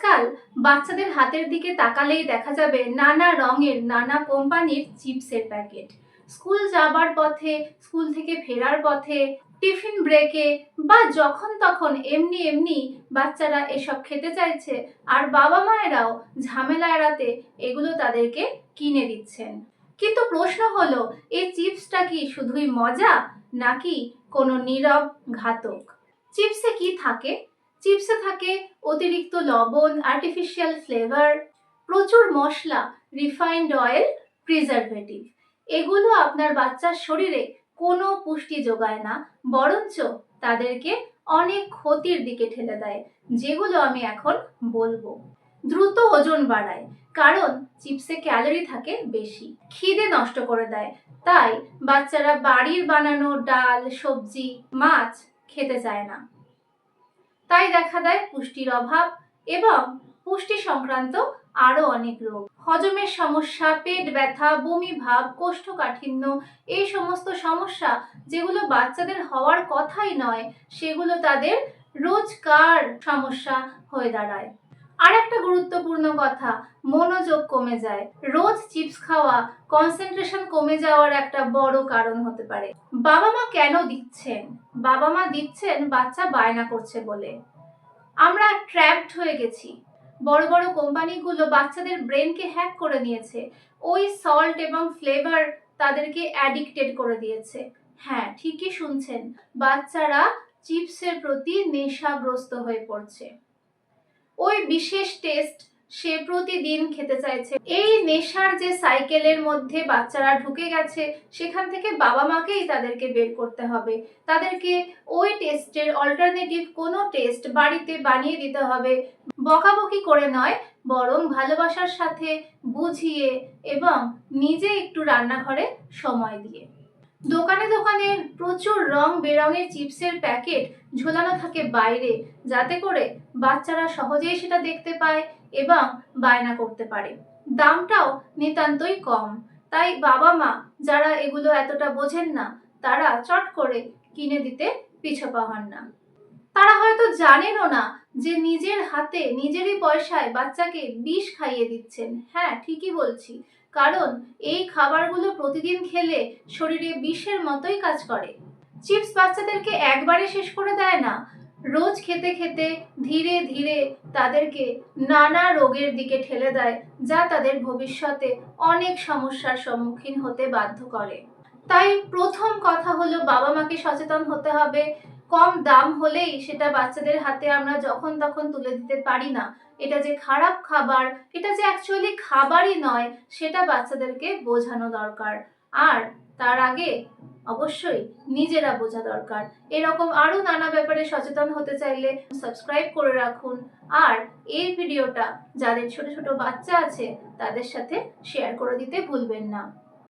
আজকাল বাচ্চাদের হাতের দিকে তাকালেই দেখা যাবে নানা রঙের নানা কোম্পানির চিপসের প্যাকেট। স্কুল যাবার পথে, স্কুল থেকে ফেরার পথে, টিফিন ব্রেকে বা যখন তখন এমনি এমনি বাচ্চারা এসব খেতে চাইছে, আর বাবা মায়েরাও ঝামেলা এড়াতে এগুলো তাদেরকে কিনে দিচ্ছেন। কিন্তু প্রশ্ন হলো, এই চিপসটা কি শুধুই মজা নাকি কোনো নীরব ঘাতক? চিপসে কি থাকে? চিপসে থাকে অতিরিক্ত লবণ, আর্টিফিশিয়াল ফ্লেভার, প্রচুর মশলা, রিফাইন্ড অয়েল, প্রিজারভেটিভ। এগুলো আপনার বাচ্চার শরীরে কোনো পুষ্টি যোগায় না, বরঞ্চ তাদেরকে অনেক ক্ষতির দিকে ঠেলে দেয়, যেগুলো আমি এখন বলবো। দ্রুত ওজন বাড়ায়, কারণ চিপসে ক্যালোরি থাকে বেশি। খিদে নষ্ট করে দেয়, তাই বাচ্চারা বাড়ির বানানো ডাল, সবজি, মাছ খেতে চায় না। তাই দেখা দেয় পুষ্টির অভাব এবং পুষ্টি সংক্রান্ত আরো অনেক রোগ, হজমের সমস্যা, পেট ব্যথা, বমি ভাব, কোষ্ঠকাঠিন্য, এই সমস্ত সমস্যা যেগুলো বাচ্চাদের হওয়ার কথাই নয়, সেগুলো তাদের রোজকার সমস্যা হয়ে দাঁড়ায়। আর একটা গুরুত্বপূর্ণ কথা, মনোযোগ কমে যায়। রোজ চিপস খাওয়া কনসেন্ট্রেশন কমে যাওয়ার একটা বড় কারণ হতে পারে। বাবা মা কেন দিচ্ছেন? বাবা মা দিচ্ছেন বাচ্চা বায়না করছে বলে। আমরা ট্র্যাপড হয়ে গেছি। বড় বড় কোম্পানিগুলো বাচ্চাদের ব্রেনকে হ্যাক করে নিয়েছে। ওই সল্ট এবং ফ্লেভার তাদেরকে অ্যাডিক্টেড করে দিয়েছে। হ্যাঁ, ঠিকই শুনছেন, বাচ্চারা চিপসের প্রতি নেশাগ্রস্ত হয়ে পড়ছে। ওই বিশেষ টেস্ট সে প্রতিদিন খেতে চাইছে। এই নেশার যে সাইকেলের মধ্যে বাচ্চারা ঢুকে গেছে, সেখান থেকে বাবা মাকেই তাদেরকে বের করতে হবে। তাদেরকে ওই টেস্টের অল্টারনেটিভ কোনো টেস্ট বাড়িতে বানিয়ে দিতে হবে, বকাবকি করে নয়, বরং ভালোবাসার সাথে বুঝিয়ে এবং নিজে একটু রান্নাঘরে সময় দিয়ে। দোকানে দোকানে প্রচুর রং বেরঙের চিপসের প্যাকেট ঝোলানো থাকে বাইরে, যাতে করে বাচ্চারা সহজেই সেটা দেখতে পায় এবং বায়না করতে পারে। দামটাও নিতান্তই কম, তাই বাবা মা যারা এগুলো এতটা বোঝেন না, তারা চট করে কিনে দিতে পিছপা হন না। তারা হয়তো জানেনও না যে নিজের হাতে নিজেরই পয়সায় বাচ্চাকে বিষ খাইয়ে দিচ্ছেন। হ্যাঁ, ঠিকই বলছি, কারণ এই খাবারগুলো প্রতিদিন খেলে শরীরে বিষের মতোই কাজ করে। চিপস বাচ্চাদেরকে একবারে শেষ করে দেয় না, রোজ খেতে খেতে ধীরে ধীরে তাদেরকে নানা রোগের দিকে ঠেলে দেয়, যা তাদের ভবিষ্যতে অনেক সমস্যার সম্মুখীন হতে বাধ্য করে। তাই প্রথম কথা হলো, বাবা মাকে সচেতন হতে হবে। কম দাম হলেই সেটা বাচ্চাদের হাতে আমরা যখন তখন তুলে দিতে পারি না। এটা যে খারাপ খাবার, এটা যে অ্যাকচুয়ালি খাবারই নয়, সেটা বাচ্চাদেরকে বোঝানো দরকার। আর তার আগে অবশ্যই নিজেরা বোঝা দরকার। এরকম আরো নানা ব্যাপারে সচেতন হতে চাইলে সাবস্ক্রাইব করে রাখুন, আর এই ভিডিওটা যাদের ছোট ছোট বাচ্চা আছে তাদের সাথে শেয়ার করে দিতে ভুলবেন না।